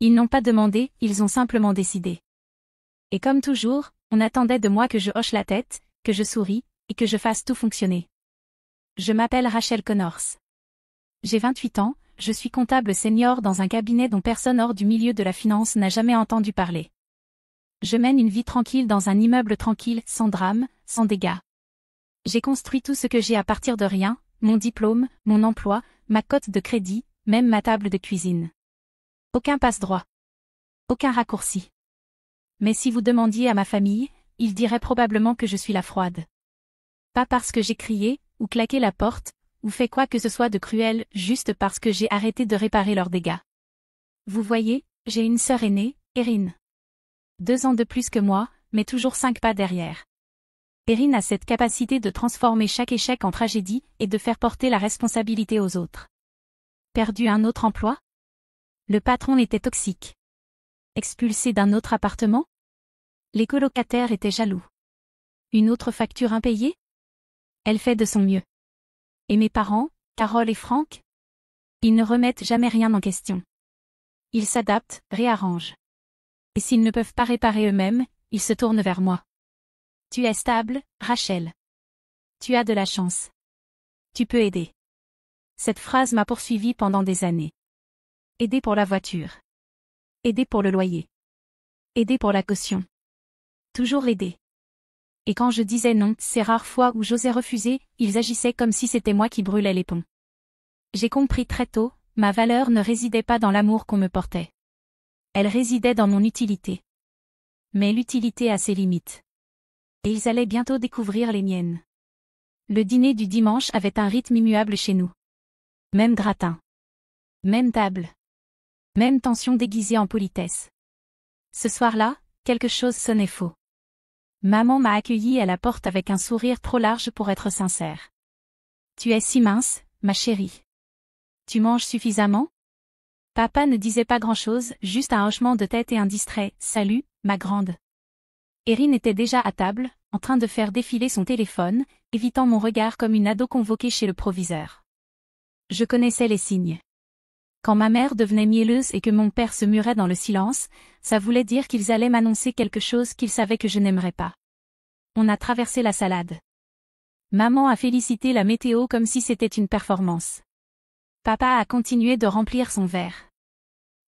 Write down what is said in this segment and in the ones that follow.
Ils n'ont pas demandé, ils ont simplement décidé. Et comme toujours, on attendait de moi que je hoche la tête, que je souris, et que je fasse tout fonctionner. Je m'appelle Rachel Connors. J'ai 28 ans, je suis comptable senior dans un cabinet dont personne hors du milieu de la finance n'a jamais entendu parler. Je mène une vie tranquille dans un immeuble tranquille, sans drame, sans dégâts. J'ai construit tout ce que j'ai à partir de rien, mon diplôme, mon emploi, ma cote de crédit, même ma table de cuisine. Aucun passe-droit. Aucun raccourci. Mais si vous demandiez à ma famille, ils diraient probablement que je suis la froide. Pas parce que j'ai crié, ou claqué la porte, ou fait quoi que ce soit de cruel, juste parce que j'ai arrêté de réparer leurs dégâts. Vous voyez, j'ai une sœur aînée, Erin. 2 ans de plus que moi, mais toujours 5 pas derrière. Erin a cette capacité de transformer chaque échec en tragédie et de faire porter la responsabilité aux autres. Perdu un autre emploi? Le patron était toxique. Expulsé d'un autre appartement? Les colocataires étaient jaloux. Une autre facture impayée? Elle fait de son mieux. Et mes parents, Carole et Frank? Ils ne remettent jamais rien en question. Ils s'adaptent, réarrangent. Et s'ils ne peuvent pas réparer eux-mêmes, ils se tournent vers moi. Tu es stable, Rachel. Tu as de la chance. Tu peux aider. Cette phrase m'a poursuivie pendant des années. Aider pour la voiture. Aider pour le loyer. Aider pour la caution. Toujours aider. Et quand je disais non, ces rares fois où j'osais refuser, ils agissaient comme si c'était moi qui brûlais les ponts. J'ai compris très tôt, ma valeur ne résidait pas dans l'amour qu'on me portait. Elle résidait dans mon utilité. Mais l'utilité a ses limites. Et ils allaient bientôt découvrir les miennes. Le dîner du dimanche avait un rythme immuable chez nous. Même gratin. Même table. Même tension déguisée en politesse. Ce soir-là, quelque chose sonnait faux. Maman m'a accueillie à la porte avec un sourire trop large pour être sincère. Tu es si mince, ma chérie. Tu manges suffisamment? Papa ne disait pas grand-chose, juste un hochement de tête et un distrait « Salut, ma grande ». Erin était déjà à table, en train de faire défiler son téléphone, évitant mon regard comme une ado convoquée chez le proviseur. Je connaissais les signes. Quand ma mère devenait mielleuse et que mon père se murait dans le silence, ça voulait dire qu'ils allaient m'annoncer quelque chose qu'ils savaient que je n'aimerais pas. On a traversé la salade. Maman a félicité la météo comme si c'était une performance. Papa a continué de remplir son verre.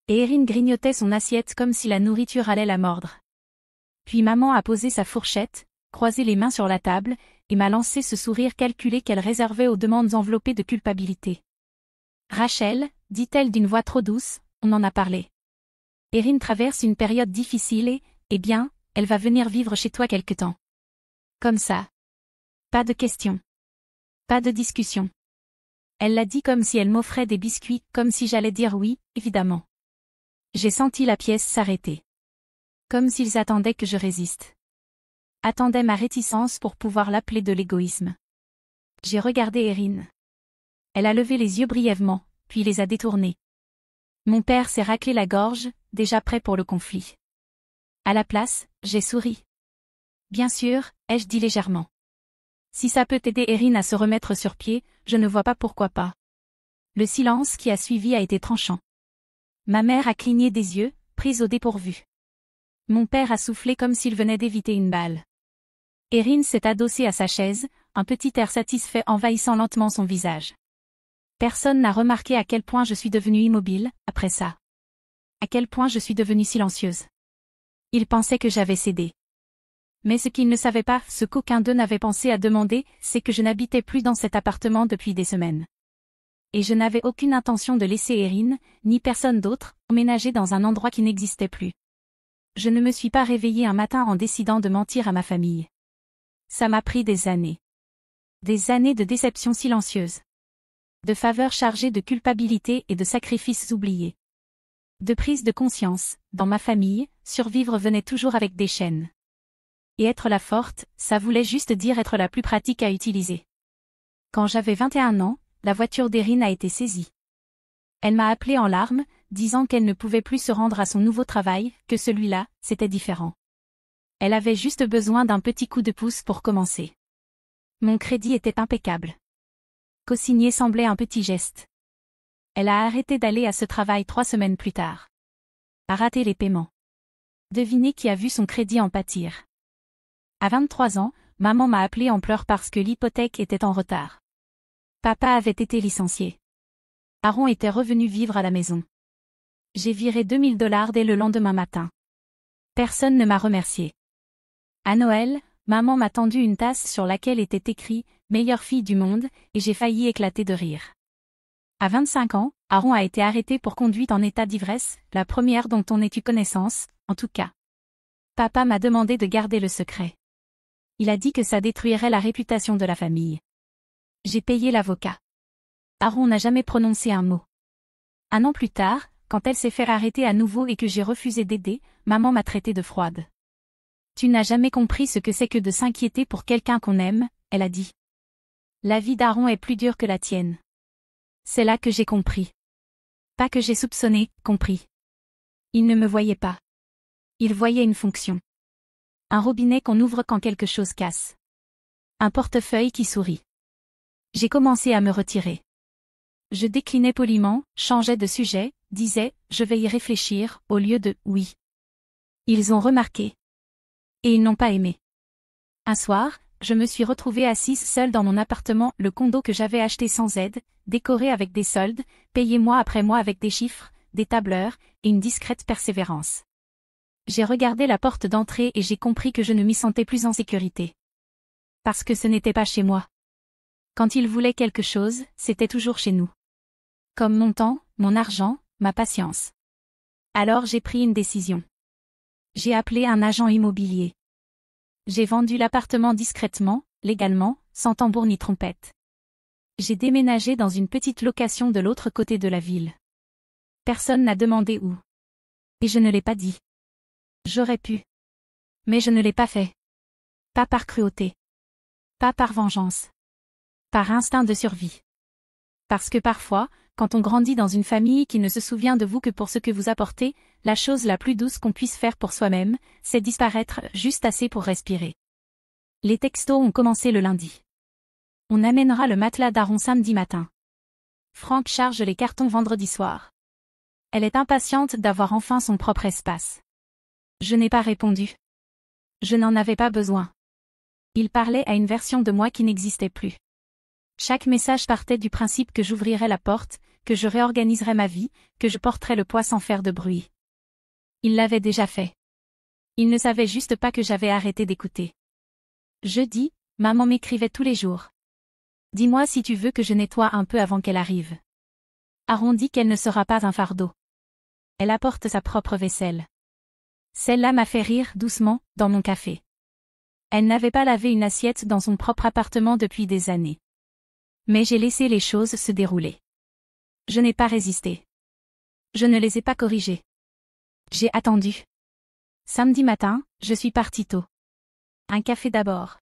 Et Erin grignotait son assiette comme si la nourriture allait la mordre. Puis maman a posé sa fourchette, croisé les mains sur la table, et m'a lancé ce sourire calculé qu'elle réservait aux demandes enveloppées de culpabilité. Rachel, dit-elle d'une voix trop douce, on en a parlé. Erin traverse une période difficile et, eh bien, elle va venir vivre chez toi quelque temps. Comme ça. Pas de questions. Pas de discussion. Elle l'a dit comme si elle m'offrait des biscuits, comme si j'allais dire oui, évidemment. J'ai senti la pièce s'arrêter. Comme s'ils attendaient que je résiste. Attendaient ma réticence pour pouvoir l'appeler de l'égoïsme. J'ai regardé Erin. Elle a levé les yeux brièvement, puis les a détournés. Mon père s'est raclé la gorge, déjà prêt pour le conflit. À la place, j'ai souri. Bien sûr, ai-je dit légèrement. Si ça peut aider Erin à se remettre sur pied, je ne vois pas pourquoi pas. Le silence qui a suivi a été tranchant. Ma mère a cligné des yeux, prise au dépourvu. Mon père a soufflé comme s'il venait d'éviter une balle. Erin s'est adossée à sa chaise, un petit air satisfait envahissant lentement son visage. Personne n'a remarqué à quel point je suis devenue immobile, après ça. À quel point je suis devenue silencieuse. Ils pensaient que j'avais cédé. Mais ce qu'ils ne savaient pas, ce qu'aucun d'eux n'avait pensé à demander, c'est que je n'habitais plus dans cet appartement depuis des semaines. Et je n'avais aucune intention de laisser Erin, ni personne d'autre, emménager dans un endroit qui n'existait plus. Je ne me suis pas réveillée un matin en décidant de mentir à ma famille. Ça m'a pris des années. Des années de déception silencieuse. De faveurs chargées de culpabilité et de sacrifices oubliés. De prise de conscience, dans ma famille, survivre venait toujours avec des chaînes. Et être la forte, ça voulait juste dire être la plus pratique à utiliser. Quand j'avais 21 ans, la voiture d'Erin a été saisie. Elle m'a appelée en larmes, disant qu'elle ne pouvait plus se rendre à son nouveau travail, que celui-là, c'était différent. Elle avait juste besoin d'un petit coup de pouce pour commencer. Mon crédit était impeccable. Co-signer semblait un petit geste. Elle a arrêté d'aller à ce travail 3 semaines plus tard. A raté les paiements. Devinez qui a vu son crédit en pâtir. À 23 ans, maman m'a appelé en pleurs parce que l'hypothèque était en retard. Papa avait été licencié. Aaron était revenu vivre à la maison. J'ai viré $2000 dès le lendemain matin. Personne ne m'a remercié. À Noël, maman m'a tendu une tasse sur laquelle était écrit « Meilleure fille du monde » et j'ai failli éclater de rire. À 25 ans, Aaron a été arrêté pour conduite en état d'ivresse, la première dont on ait eu connaissance, en tout cas. Papa m'a demandé de garder le secret. Il a dit que ça détruirait la réputation de la famille. J'ai payé l'avocat. Aaron n'a jamais prononcé un mot. Un an plus tard, quand elle s'est fait arrêter à nouveau et que j'ai refusé d'aider, maman m'a traité de froide. Tu n'as jamais compris ce que c'est que de s'inquiéter pour quelqu'un qu'on aime, elle a dit. La vie d'Aaron est plus dure que la tienne. C'est là que j'ai compris. Pas que j'ai soupçonné, compris. Il ne me voyait pas. Il voyait une fonction. Un robinet qu'on ouvre quand quelque chose casse. Un portefeuille qui sourit. J'ai commencé à me retirer. Je déclinais poliment, changeais de sujet, disais « je vais y réfléchir » au lieu de « oui ». Ils ont remarqué. Et ils n'ont pas aimé. Un soir, je me suis retrouvée assise seule dans mon appartement, le condo que j'avais acheté sans aide, décoré avec des soldes, payé mois après mois avec des chiffres, des tableurs, et une discrète persévérance. J'ai regardé la porte d'entrée et j'ai compris que je ne m'y sentais plus en sécurité. Parce que ce n'était pas chez moi. Quand il voulait quelque chose, c'était toujours chez nous. Comme mon temps, mon argent, ma patience. Alors j'ai pris une décision. J'ai appelé un agent immobilier. J'ai vendu l'appartement discrètement, légalement, sans tambour ni trompette. J'ai déménagé dans une petite location de l'autre côté de la ville. Personne n'a demandé où. Et je ne l'ai pas dit. J'aurais pu. Mais je ne l'ai pas fait. Pas par cruauté. Pas par vengeance. Par instinct de survie. Parce que parfois, quand on grandit dans une famille qui ne se souvient de vous que pour ce que vous apportez, la chose la plus douce qu'on puisse faire pour soi-même, c'est disparaître juste assez pour respirer. Les textos ont commencé le lundi. On amènera le matelas d'Aaron samedi matin. Franck charge les cartons vendredi soir. Elle est impatiente d'avoir enfin son propre espace. Je n'ai pas répondu. Je n'en avais pas besoin. Il parlait à une version de moi qui n'existait plus. Chaque message partait du principe que j'ouvrirais la porte, que je réorganiserais ma vie, que je porterais le poids sans faire de bruit. Il l'avait déjà fait. Il ne savait juste pas que j'avais arrêté d'écouter. Jeudi, maman m'écrivait tous les jours. Dis-moi si tu veux que je nettoie un peu avant qu'elle arrive. Aaron dit qu'elle ne sera pas un fardeau. Elle apporte sa propre vaisselle. Celle-là m'a fait rire doucement, dans mon café. Elle n'avait pas lavé une assiette dans son propre appartement depuis des années. Mais j'ai laissé les choses se dérouler. Je n'ai pas résisté. Je ne les ai pas corrigées. J'ai attendu. Samedi matin, je suis partie tôt. Un café d'abord.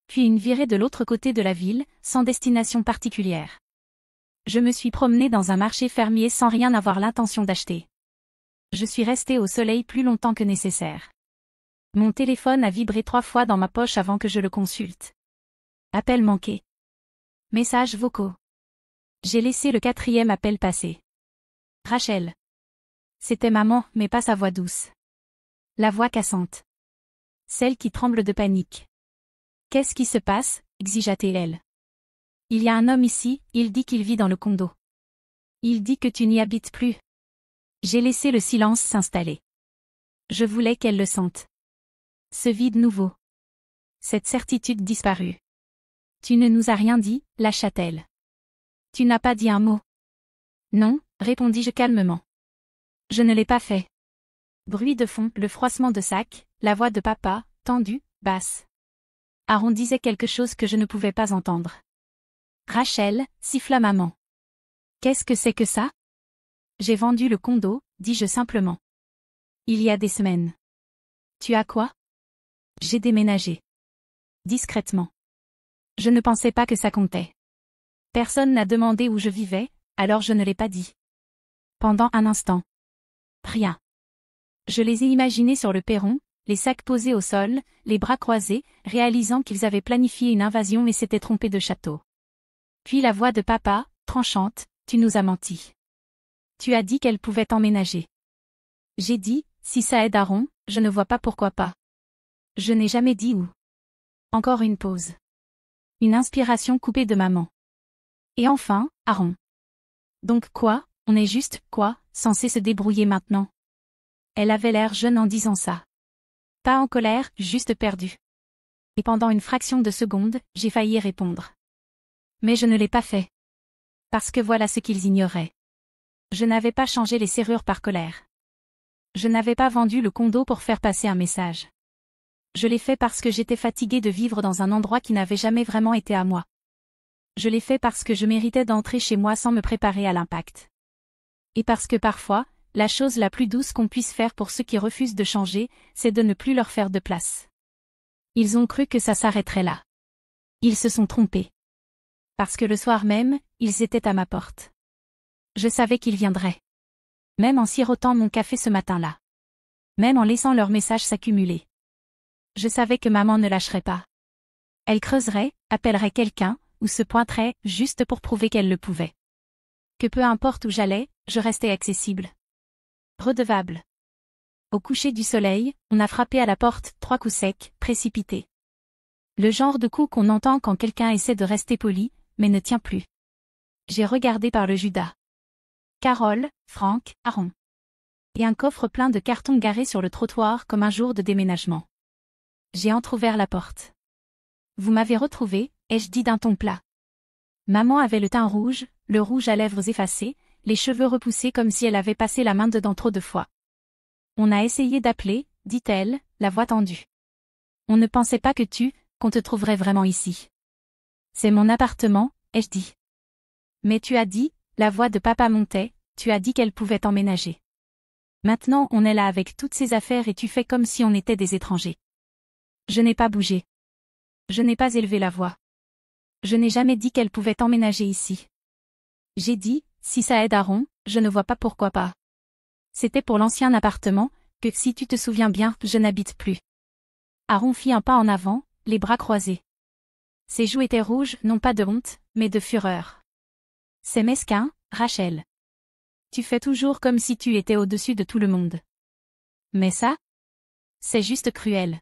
Puis une virée de l'autre côté de la ville, sans destination particulière. Je me suis promenée dans un marché fermier sans rien avoir l'intention d'acheter. Je suis restée au soleil plus longtemps que nécessaire. Mon téléphone a vibré 3 fois dans ma poche avant que je le consulte. Appel manqué. Messages vocaux. J'ai laissé le 4e appel passer. Rachel. C'était maman, mais pas sa voix douce. La voix cassante. Celle qui tremble de panique. Qu'est-ce qui se passe, exigea-t-elle. Il y a un homme ici, il dit qu'il vit dans le condo. Il dit que tu n'y habites plus. J'ai laissé le silence s'installer. Je voulais qu'elle le sente. Ce vide nouveau. Cette certitude disparue. Tu ne nous as rien dit, lâcha-t-elle. Tu n'as pas dit un mot. Non, répondis-je calmement. Je ne l'ai pas fait. Bruit de fond, le froissement de sac, la voix de papa, tendue, basse. Aaron disait quelque chose que je ne pouvais pas entendre. Rachel, siffla maman. Qu'est-ce que c'est que ça? J'ai vendu le condo, dis-je simplement. Il y a des semaines. Tu as quoi? J'ai déménagé. Discrètement. Je ne pensais pas que ça comptait. Personne n'a demandé où je vivais, alors je ne l'ai pas dit. Pendant un instant. Rien. Je les ai imaginés sur le perron, les sacs posés au sol, les bras croisés, réalisant qu'ils avaient planifié une invasion et s'étaient trompés de château. Puis la voix de papa, tranchante, tu nous as menti. Tu as dit qu'elle pouvait emménager. J'ai dit, si ça aide Aaron, je ne vois pas pourquoi pas. Je n'ai jamais dit où. Encore une pause. Une inspiration coupée de maman. Et enfin, Aaron. Donc quoi, on est juste, quoi, censé se débrouiller maintenant? Elle avait l'air jeune en disant ça. Pas en colère, juste perdue. Et pendant une fraction de seconde, j'ai failli répondre. Mais je ne l'ai pas fait. Parce que voilà ce qu'ils ignoraient. Je n'avais pas changé les serrures par colère. Je n'avais pas vendu le condo pour faire passer un message. Je l'ai fait parce que j'étais fatiguée de vivre dans un endroit qui n'avait jamais vraiment été à moi. Je l'ai fait parce que je méritais d'entrer chez moi sans me préparer à l'impact. Et parce que parfois, la chose la plus douce qu'on puisse faire pour ceux qui refusent de changer, c'est de ne plus leur faire de place. Ils ont cru que ça s'arrêterait là. Ils se sont trompés. Parce que le soir même, ils étaient à ma porte. Je savais qu'ils viendraient. Même en sirotant mon café ce matin-là. Même en laissant leurs messages s'accumuler. Je savais que maman ne lâcherait pas. Elle creuserait, appellerait quelqu'un, ou se pointerait, juste pour prouver qu'elle le pouvait. Que peu importe où j'allais, je restais accessible. Redevable. Au coucher du soleil, on a frappé à la porte, 3 coups secs, précipités. Le genre de coup qu'on entend quand quelqu'un essaie de rester poli, mais ne tient plus. J'ai regardé par le Judas. Carole, Franck, Aaron. Et un coffre plein de cartons garés sur le trottoir comme un jour de déménagement. J'ai entrouvert la porte. Vous m'avez retrouvé, ai-je dit d'un ton plat. Maman avait le teint rouge, le rouge à lèvres effacé, les cheveux repoussés comme si elle avait passé la main dedans trop de fois. On a essayé d'appeler, dit-elle, la voix tendue. On ne pensait pas qu'on te trouverait vraiment ici. C'est mon appartement, ai-je dit. Mais tu as dit, la voix de papa montait, tu as dit qu'elle pouvait emménager. Maintenant on est là avec toutes ces affaires et tu fais comme si on était des étrangers. Je n'ai pas bougé. Je n'ai pas élevé la voix. Je n'ai jamais dit qu'elle pouvait emménager ici. J'ai dit, si ça aide Aaron, je ne vois pas pourquoi pas. C'était pour l'ancien appartement, que si tu te souviens bien, je n'habite plus. Aaron fit un pas en avant, les bras croisés. Ses joues étaient rouges, non pas de honte, mais de fureur. C'est mesquin, Rachel. Tu fais toujours comme si tu étais au-dessus de tout le monde. Mais ça? C'est juste cruel.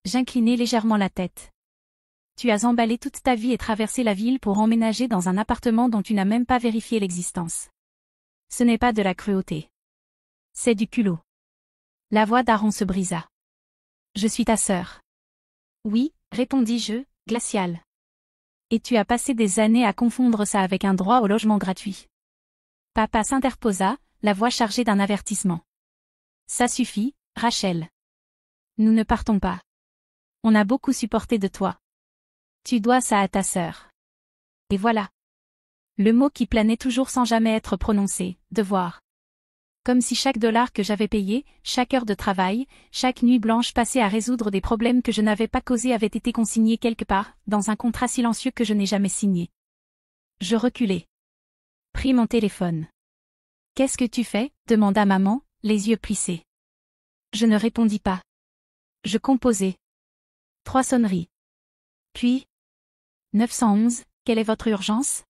J'inclinai légèrement la tête. Tu as emballé toute ta vie et traversé la ville pour emménager dans un appartement dont tu n'as même pas vérifié l'existence. Ce n'est pas de la cruauté. C'est du culot. La voix d'Aaron se brisa. Je suis ta sœur. Oui, répondis-je, glacial. Et tu as passé des années à confondre ça avec un droit au logement gratuit. Papa s'interposa, la voix chargée d'un avertissement. Ça suffit, Rachel. Nous ne partons pas. On a beaucoup supporté de toi. Tu dois ça à ta sœur. Et voilà. Le mot qui planait toujours sans jamais être prononcé, devoir. Comme si chaque dollar que j'avais payé, chaque heure de travail, chaque nuit blanche passée à résoudre des problèmes que je n'avais pas causés avait été consigné quelque part, dans un contrat silencieux que je n'ai jamais signé. Je reculai. Pris mon téléphone. Qu'est-ce que tu fais? Demanda maman, les yeux plissés. Je ne répondis pas. Je composais. 3 sonneries. Puis. 911, quelle est votre urgence?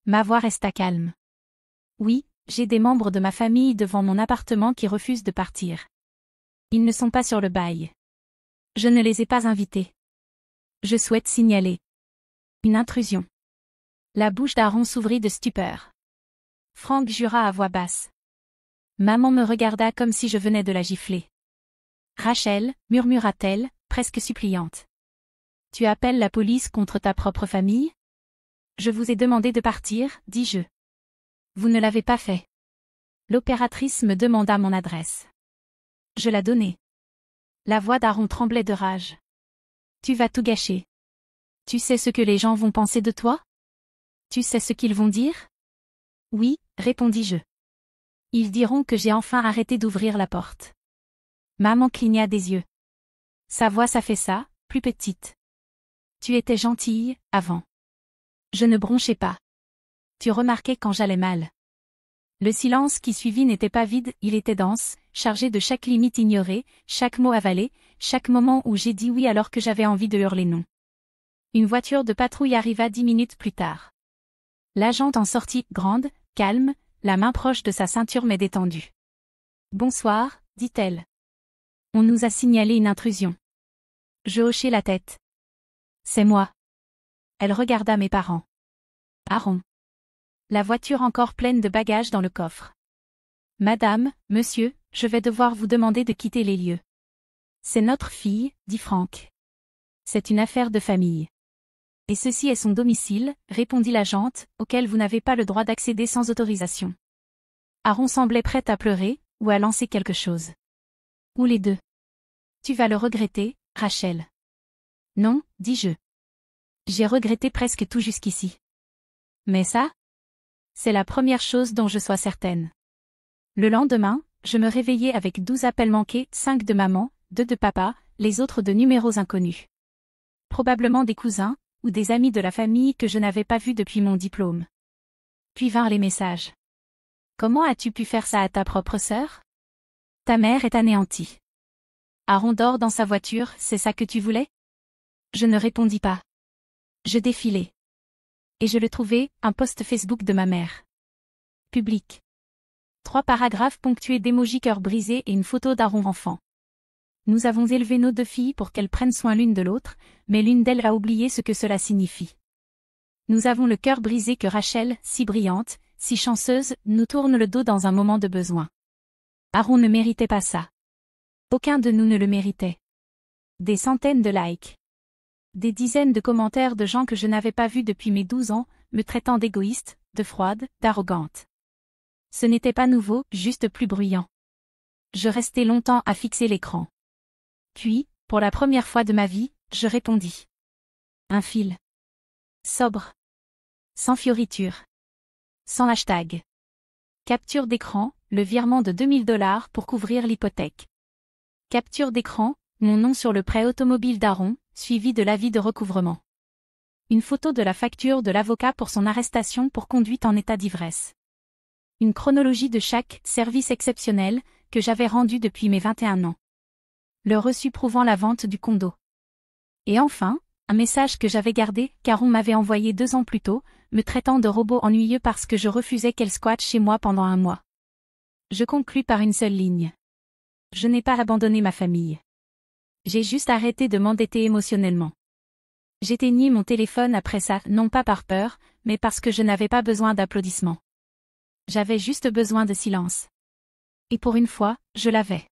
Ma voix resta calme. Oui, j'ai des membres de ma famille devant mon appartement qui refusent de partir. Ils ne sont pas sur le bail. Je ne les ai pas invités. Je souhaite signaler. Une intrusion. La bouche d'Aaron s'ouvrit de stupeur. Franck jura à voix basse. Maman me regarda comme si je venais de la gifler. Rachel, murmura-t-elle, presque suppliante. Tu appelles la police contre ta propre famille? Je vous ai demandé de partir, dis-je. Vous ne l'avez pas fait. L'opératrice me demanda mon adresse. Je la donnai. La voix d'Aaron tremblait de rage. Tu vas tout gâcher. Tu sais ce que les gens vont penser de toi? Tu sais ce qu'ils vont dire? Oui, répondis-je. Ils diront que j'ai enfin arrêté d'ouvrir la porte. Maman cligna des yeux. Sa voix s'affaissa, plus petite. Tu étais gentille, avant. Je ne bronchais pas. Tu remarquais quand j'allais mal. Le silence qui suivit n'était pas vide, il était dense, chargé de chaque limite ignorée, chaque mot avalé, chaque moment où j'ai dit oui alors que j'avais envie de hurler non. Une voiture de patrouille arriva 10 minutes plus tard. L'agente en sortit, grande, calme, la main proche de sa ceinture mais détendue. Bonsoir, dit-elle. On nous a signalé une intrusion. Je hochai la tête. C'est moi. Elle regarda mes parents. Aaron. La voiture encore pleine de bagages dans le coffre. Madame, monsieur, je vais devoir vous demander de quitter les lieux. C'est notre fille, dit Frank. C'est une affaire de famille. Et ceci est son domicile, répondit l'agente, auquel vous n'avez pas le droit d'accéder sans autorisation. Aaron semblait prêt à pleurer, ou à lancer quelque chose. Ou les deux. Tu vas le regretter, Rachel. Non, dis-je. J'ai regretté presque tout jusqu'ici. Mais ça? C'est la première chose dont je sois certaine. Le lendemain, je me réveillai avec 12 appels manqués, 5 de maman, 2 de papa, les autres de numéros inconnus. Probablement des cousins, ou des amis de la famille que je n'avais pas vus depuis mon diplôme. Puis vinrent les messages. Comment as-tu pu faire ça à ta propre sœur? Ta mère est anéantie. Aaron dort dans sa voiture, c'est ça que tu voulais? Je ne répondis pas. Je défilai. Et je le trouvai, un post Facebook de ma mère. Public. 3 paragraphes ponctués d'émojis cœur brisé et une photo d'Aaron enfant. Nous avons élevé nos 2 filles pour qu'elles prennent soin l'une de l'autre, mais l'une d'elles a oublié ce que cela signifie. Nous avons le cœur brisé que Rachel, si brillante, si chanceuse, nous tourne le dos dans un moment de besoin. Aaron ne méritait pas ça. Aucun de nous ne le méritait. Des centaines de likes. Des dizaines de commentaires de gens que je n'avais pas vus depuis mes 12 ans, me traitant d'égoïste, de froide, d'arrogante. Ce n'était pas nouveau, juste plus bruyant. Je restai longtemps à fixer l'écran. Puis, pour la première fois de ma vie, je répondis. Un fil. Sobre. Sans fioriture. Sans hashtag. Capture d'écran, le virement de 2000 $ pour couvrir l'hypothèque. Capture d'écran, mon nom sur le prêt automobile d'Aaron, suivi de l'avis de recouvrement. Une photo de la facture de l'avocat pour son arrestation pour conduite en état d'ivresse. Une chronologie de chaque service exceptionnel que j'avais rendu depuis mes 21 ans. Le reçu prouvant la vente du condo. Et enfin, un message que j'avais gardé car on m'avait envoyé 2 ans plus tôt, me traitant de robot ennuyeux parce que je refusais qu'elle squatte chez moi pendant 1 mois. Je conclus par une seule ligne. Je n'ai pas abandonné ma famille. J'ai juste arrêté de m'endetter émotionnellement. J'éteignis mon téléphone après ça, non pas par peur, mais parce que je n'avais pas besoin d'applaudissements. J'avais juste besoin de silence. Et pour une fois, je l'avais.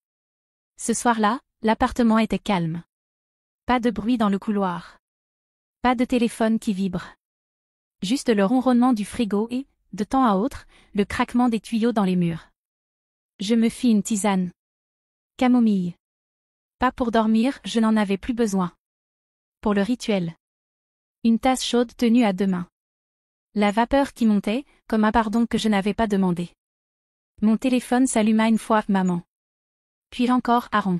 Ce soir-là, l'appartement était calme. Pas de bruit dans le couloir. Pas de téléphone qui vibre. Juste le ronronnement du frigo et, de temps à autre, le craquement des tuyaux dans les murs. Je me fis une tisane. Camomille. Pas pour dormir, je n'en avais plus besoin. Pour le rituel. Une tasse chaude tenue à 2 mains. La vapeur qui montait, comme un pardon que je n'avais pas demandé. Mon téléphone s'alluma une fois, maman. Puis encore, Aaron.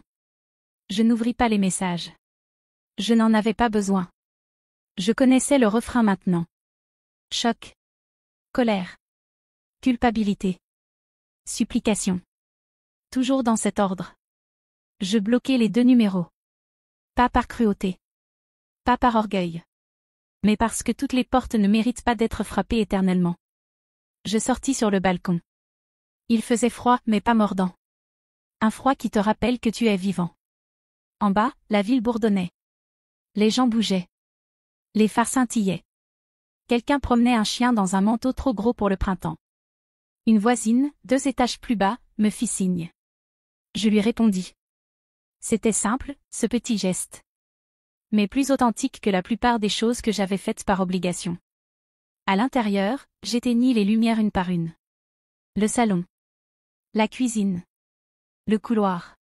Je n'ouvris pas les messages. Je n'en avais pas besoin. Je connaissais le refrain maintenant. Choc. Colère. Culpabilité. Supplication. Toujours dans cet ordre. Je bloquai les 2 numéros. Pas par cruauté. Pas par orgueil. Mais parce que toutes les portes ne méritent pas d'être frappées éternellement. Je sortis sur le balcon. Il faisait froid, mais pas mordant. Un froid qui te rappelle que tu es vivant. En bas, la ville bourdonnait. Les gens bougeaient. Les phares scintillaient. Quelqu'un promenait un chien dans un manteau trop gros pour le printemps. Une voisine, 2 étages plus bas, me fit signe. Je lui répondis. C'était simple, ce petit geste. Mais plus authentique que la plupart des choses que j'avais faites par obligation. À l'intérieur, j'éteignis les lumières une par une. Le salon. La cuisine. Le couloir.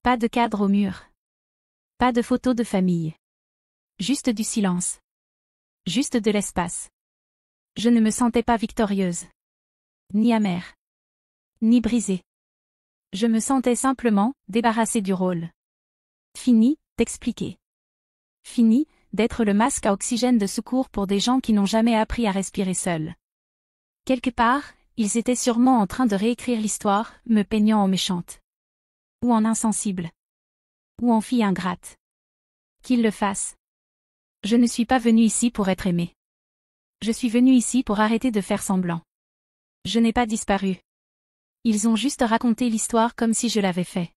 Pas de cadre au mur. Pas de photos de famille. Juste du silence. Juste de l'espace. Je ne me sentais pas victorieuse. Ni amère. Ni brisée. Je me sentais simplement débarrassée du rôle. Fini d'expliquer. Fini d'être le masque à oxygène de secours pour des gens qui n'ont jamais appris à respirer seuls. Quelque part, ils étaient sûrement en train de réécrire l'histoire, me peignant en méchante. Ou en insensible. Ou en fille ingrate. Qu'ils le fassent. Je ne suis pas venue ici pour être aimée. Je suis venue ici pour arrêter de faire semblant. Je n'ai pas disparu. Ils ont juste raconté l'histoire comme si je l'avais fait.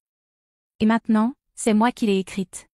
Et maintenant, c'est moi qui l'ai écrite.